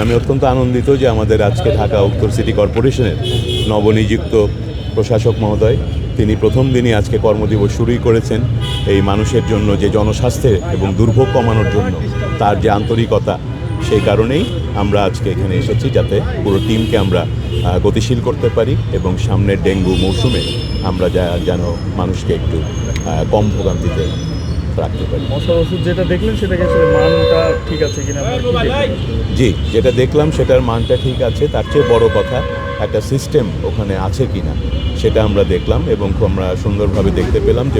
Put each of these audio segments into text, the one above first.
আমি অত্যন্ত আনন্দিত যে আমাদের আজকে ঢাকা উত্তর সিটি কর্পোরেশনের নবনিযুক্ত প্রশাসক মহোদয় তিনি প্রথম দিনই আজকে কর্মদিবস শুরুই করেছেন এই মানুষের জন্য, যে জনস্বাস্থ্যের এবং দুর্ভোগ কমানোর জন্য তার যে আন্তরিকতা, সেই কারণেই আমরা আজকে এখানে এসেছি, যাতে পুরো টিমকে আমরা গতিশীল করতে পারি এবং সামনের ডেঙ্গু মৌসুমে আমরা যেন মানুষকে একটু কম ভোগান্তিতে রাখতে পারি। মশার ওষুধ যেটা দেখলেন সেটাকে আসলে মানটা ঠিক আছে কিনা? জি, যেটা দেখলাম সেটার মানটা ঠিক আছে, তার চেয়ে বড় কথা একটা সিস্টেম ওখানে আছে কিনা সেটা আমরা দেখলাম এবং আমরা সুন্দরভাবে দেখতে পেলাম যে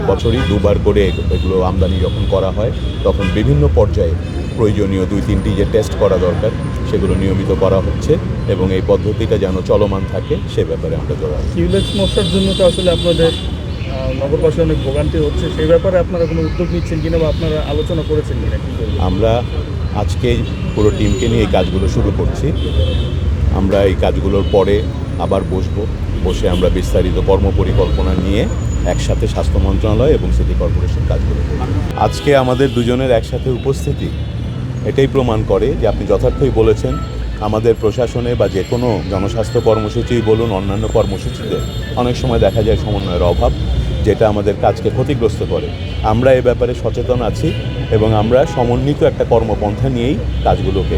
বছরই দুবার করে এগুলো আমদানি যখন করা হয় তখন বিভিন্ন পর্যায়ে প্রয়োজনীয় 2-3টি যে টেস্ট করা দরকার সেগুলো নিয়মিত করা হচ্ছে এবং এই পদ্ধতিটা যেন চলমান থাকে সে ব্যাপারে আমরা জোর দিচ্ছি। কিউলেক্স মশার জন্য তো আসলে আপনাদের নগরবাসী অনেক ভোগান্তি হচ্ছে, সেই ব্যাপারে আপনারা কোনো উদ্যোগ নিচ্ছেন কিনা বা আপনারা আলোচনা করেছেন কিনা? আমরা আজকে পুরো টিমকে নিয়ে এই কাজগুলো শুরু করছি। আমরা এই কাজগুলোর পরে আবার বসে আমরা বিস্তারিত কর্মপরিকল্পনা নিয়ে একসাথে স্বাস্থ্য মন্ত্রণালয় এবং সিটি কর্পোরেশন কাজগুলো করব। আজকে আমাদের দুজনের একসাথে উপস্থিতি এটাই প্রমাণ করে যে আপনি যথার্থই বলেছেন, আমাদের প্রশাসনে বা যে কোনো জনস্বাস্থ্য কর্মসূচি বলুন, অন্যান্য কর্মসূচিতে অনেক সময় দেখা যায় সমন্বয়ের অভাব, যেটা আমাদের কাজকে ক্ষতিগ্রস্ত করে। আমরা এ ব্যাপারে সচেতন আছি এবং আমরা সমন্বিত একটা কর্মপন্থা নিয়েই কাজগুলোকে